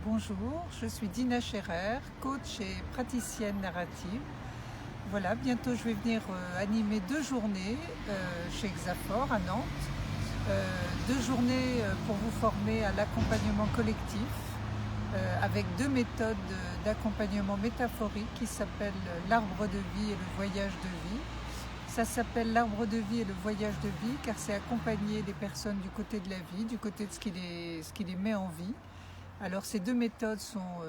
Bonjour, je suis Dina Scherer, coach et praticienne narrative. Voilà, bientôt je vais venir animer 2 journées chez Xafor à Nantes. 2 journées pour vous former à l'accompagnement collectif avec 2 méthodes d'accompagnement métaphorique qui s'appellent l'arbre de vie et le voyage de vie. Ça s'appelle l'arbre de vie et le voyage de vie car c'est accompagner les personnes du côté de la vie, du côté de ce qui les met en vie. Alors ces 2 méthodes sont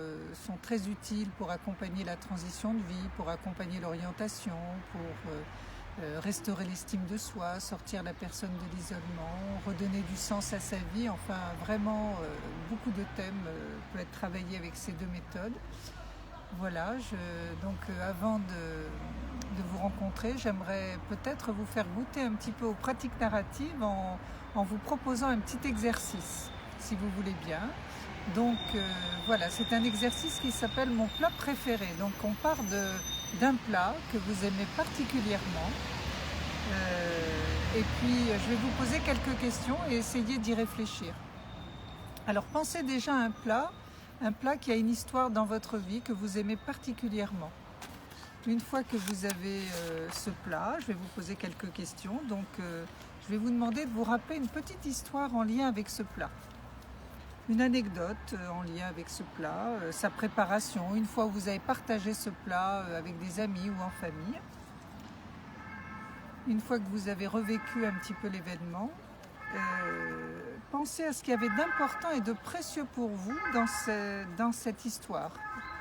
très utiles pour accompagner la transition de vie, pour accompagner l'orientation, pour restaurer l'estime de soi, sortir la personne de l'isolement, redonner du sens à sa vie. Enfin vraiment beaucoup de thèmes peuvent être travaillés avec ces 2 méthodes. Voilà, donc avant de vous rencontrer, j'aimerais peut-être vous faire goûter un petit peu aux pratiques narratives en vous proposant un petit exercice, si vous voulez bien. Donc voilà, c'est un exercice qui s'appelle mon plat préféré. Donc on part d'un plat que vous aimez particulièrement. Et puis je vais vous poser quelques questions et essayer d'y réfléchir. Alors pensez déjà à un plat qui a une histoire dans votre vie que vous aimez particulièrement. Une fois que vous avez ce plat, je vais vous poser quelques questions. Donc je vais vous demander de vous rappeler une petite histoire en lien avec ce plat. Une anecdote en lien avec ce plat, sa préparation, une fois où vous avez partagé ce plat avec des amis ou en famille. Une fois que vous avez revécu un petit peu l'événement, pensez à ce qu'il y avait d'important et de précieux pour vous dans cette histoire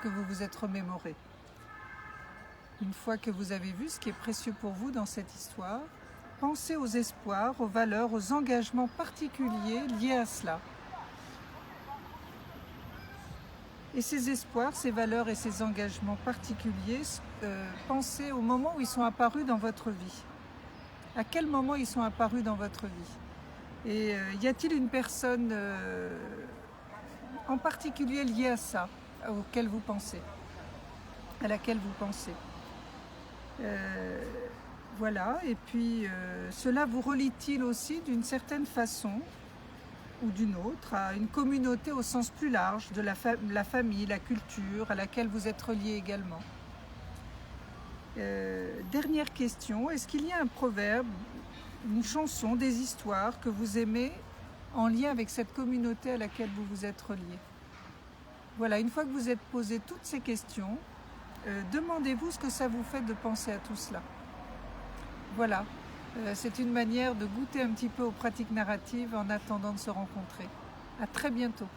que vous vous êtes remémorée. Une fois que vous avez vu ce qui est précieux pour vous dans cette histoire, pensez aux espoirs, aux valeurs, aux engagements particuliers liés à cela. Et ces espoirs, ces valeurs et ces engagements particuliers, pensez au moment où ils sont apparus dans votre vie. À quel moment ils sont apparus dans votre vie? Et y a-t-il une personne en particulier liée à ça, à laquelle vous pensez? Voilà, et puis cela vous relie-t-il aussi d'une certaine façon ou d'une autre, à une communauté au sens plus large de la famille, la culture, à laquelle vous êtes relié également. Dernière question, est-ce qu'il y a un proverbe, une chanson, des histoires que vous aimez en lien avec cette communauté à laquelle vous vous êtes relié? Voilà, une fois que vous êtes posé toutes ces questions, demandez-vous ce que ça vous fait de penser à tout cela. Voilà. C'est une manière de goûter un petit peu aux pratiques narratives en attendant de se rencontrer. À très bientôt.